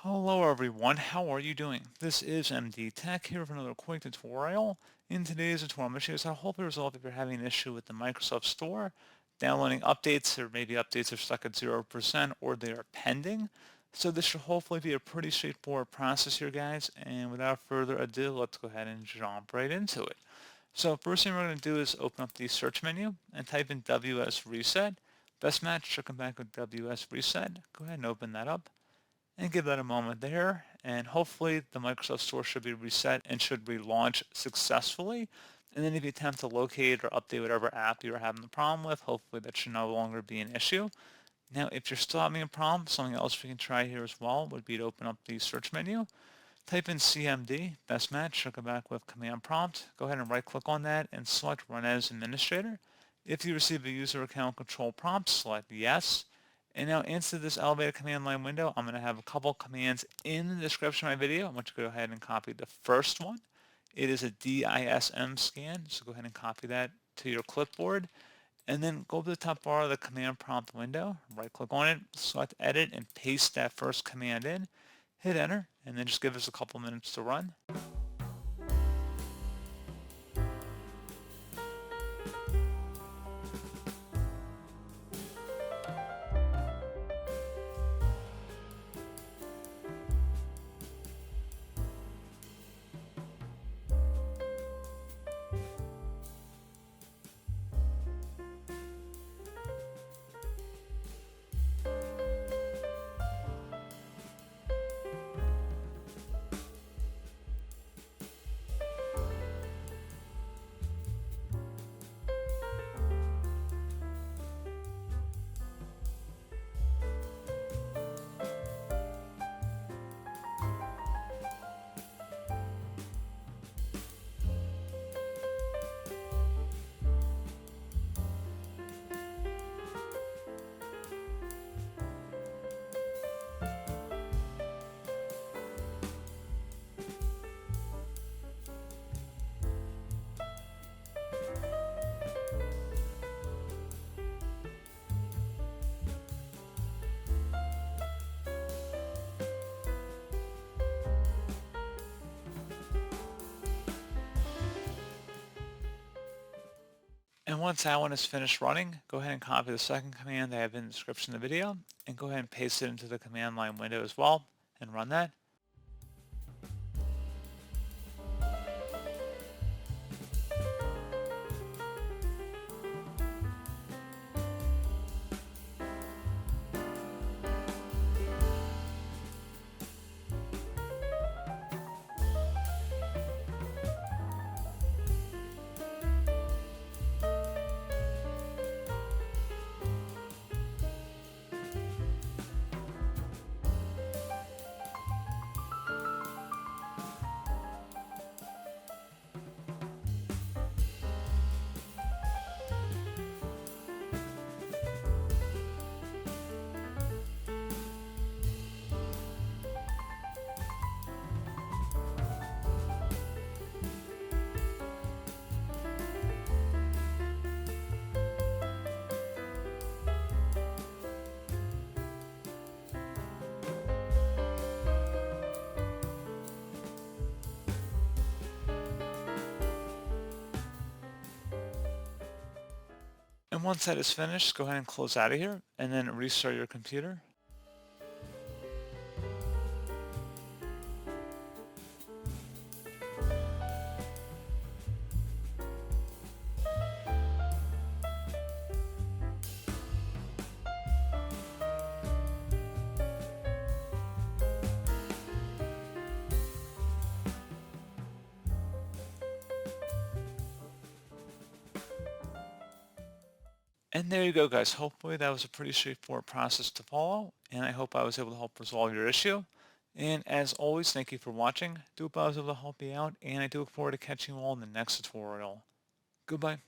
Hello everyone, how are you doing? This is MD Tech here with another quick tutorial. In today's tutorial, I'm going to show you how to hopefully resolve if you're having an issue with the Microsoft Store, downloading updates, or maybe updates are stuck at 0% or they are pending. So this should hopefully be a pretty straightforward process here, guys. And without further ado, let's go ahead and jump right into it. So first thing we're going to do is open up the search menu and type in WS Reset. Best match should come back with WS Reset. Go ahead and open that up and give that a moment there, and hopefully the Microsoft Store should be reset and should relaunch successfully. And then if you attempt to locate or update whatever app you're having the problem with, hopefully that should no longer be an issue. Now, if you're still having a problem, something else we can try here as well would be to open up the search menu, type in CMD, best match, should come back with command prompt. Go ahead and right click on that and select Run as Administrator. If you receive a user account control prompt, select Yes. And now into this elevated command line window, I'm going to have a couple commands in the description of my video. I want you to go ahead and copy the first one. It is a DISM scan, so go ahead and copy that to your clipboard. And then go to the top bar of the command prompt window, right click on it, select edit, and paste that first command in. Hit enter, and then just give us a couple minutes to run. And once that one is finished running, go ahead and copy the second command I have in the description of the video, and go ahead and paste it into the command line window as well, and run that. And once that is finished, go ahead and close out of here, and then restart your computer. And there you go, guys. Hopefully that was a pretty straightforward process to follow, and I hope I was able to help resolve your issue. And as always, thank you for watching. Do hope I was able to help you out, and I do look forward to catching you all in the next tutorial. Goodbye.